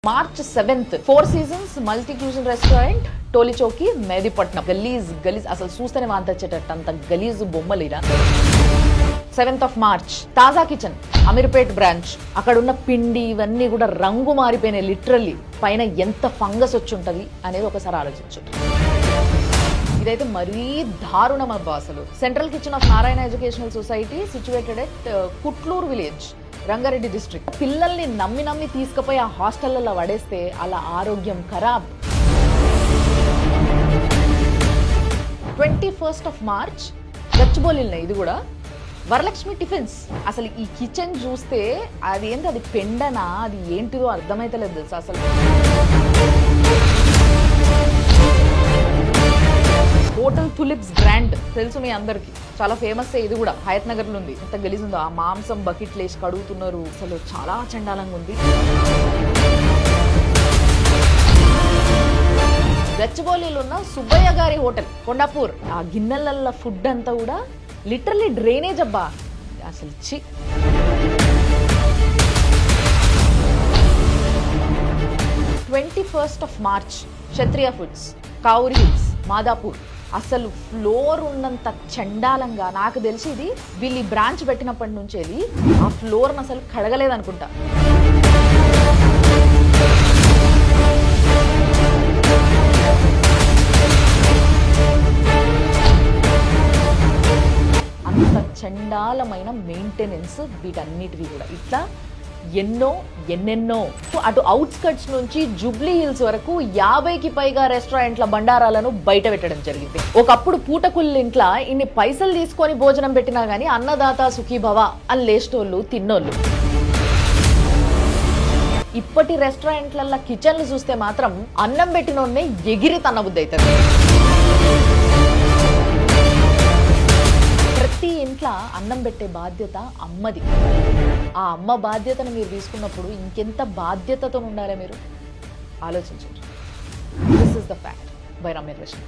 March 7th, 4 seasons, multi-cuisine restaurant, Toli Choki, Medipatnam. Galees, asal చూస్తేనే వాంతొచ్చేటంత గలీజ్ బొమ్మలిరా. 7th of March, తాజా kitchen, Ameerpet branch. అక్కడ ఉన్న పిండి ఇవన్నీ కూడా రంగు మారిపోయినాయి లిటరల్లీ. పైన ఎంత ఫంగస్ వచ్చి ఉంటది అనేది ఒకసారి ఆలోచించు. ఇదైతే మరీ దారుణం అబ్బా అసలు. Central kitchen of Narayana educational society situated at Kutluru village, Rangareddy district. పిల్లల్ని నమ్మి తీసుకుపోయి ఆ హాస్టళ్లలో పడేస్తే అలా ఆరోగ్యం ఖరాబ్. 21st of March, గచ్చిబౌలిలో ఇది కూడా వరలక్ష్మి టిఫిన్స్. అసలు ఈ కిచెన్ చూస్తే అది ఏంటి, అది పెండనా, అది ఏంటిదో అర్థమైతలేదు తెలుసా అసలు. హోటల్ తులిప్స్ బ్రాండ్ తెలుసు మీ అందరికి, చాలా ఫేమస్. ఇది కూడా హయత్ నగర్ లో ఉంది. ఎంత గలీజ్ ఉందో, ఆ మాంసం బకెట్లు వేసి కడుగుతున్నారు. అసలు చాలా చండాలంగా ఉంది. గచ్చిబౌలిలో ఉన్న సుబ్బయ్య గారి హోటల్ కొండాపూర్, ఆ గిన్నెలల్ల ఫుడ్ అంతా కూడా లిటరల్లీ డ్రైనేజ్ అబ్బా అసలు. 21st of March, Kshatriya foods, Kavuri hills, Madhapur. అసలు ఫ్లోర్ ఉన్నంత చండాలంగా, నాకు తెలిసి ఇది వీళ్ళు బ్రాంచ్ పెట్టినప్పటి నుంచి ఆ ఫ్లోర్ని అసలు కడగలేదనుకుంటా. అంత చండాలమైన మెయింటెనెన్స్ వీటన్నిటివి కూడా. ఇట్లా ఎన్నెన్నో. అటు అవుట్స్కట్స్ నుంచి జూబ్లీ హిల్స్ వరకు 50కి పైగా రెస్టారెంట్ల బండారాలను బయట పెట్టడం జరిగింది. ఒకప్పుడు పూటకుళ్ళు ఇంట్లో ఇన్ని పైసలు తీసుకొని భోజనం పెట్టినా గానీ అన్నదాత సుఖీభవ అని లేస్టోళ్ళు తిన్నోళ్ళు. ఇప్పటి రెస్టారెంట్ల కిచెన్లు చూస్తే మాత్రం అన్నం పెట్టినోన్నే ఎగిరి తన్నబుద్ధి అవుతుంది. ప్రతి ఇంట్లో అన్నం పెట్టే బాధ్యత అమ్మది. ఆ అమ్మ బాధ్యతను మీరు తీసుకున్నప్పుడు ఇంకెంత బాధ్యతతో ఉండాలి మీరు ఆలోచించండి. This is the fact by Ramya Krishna.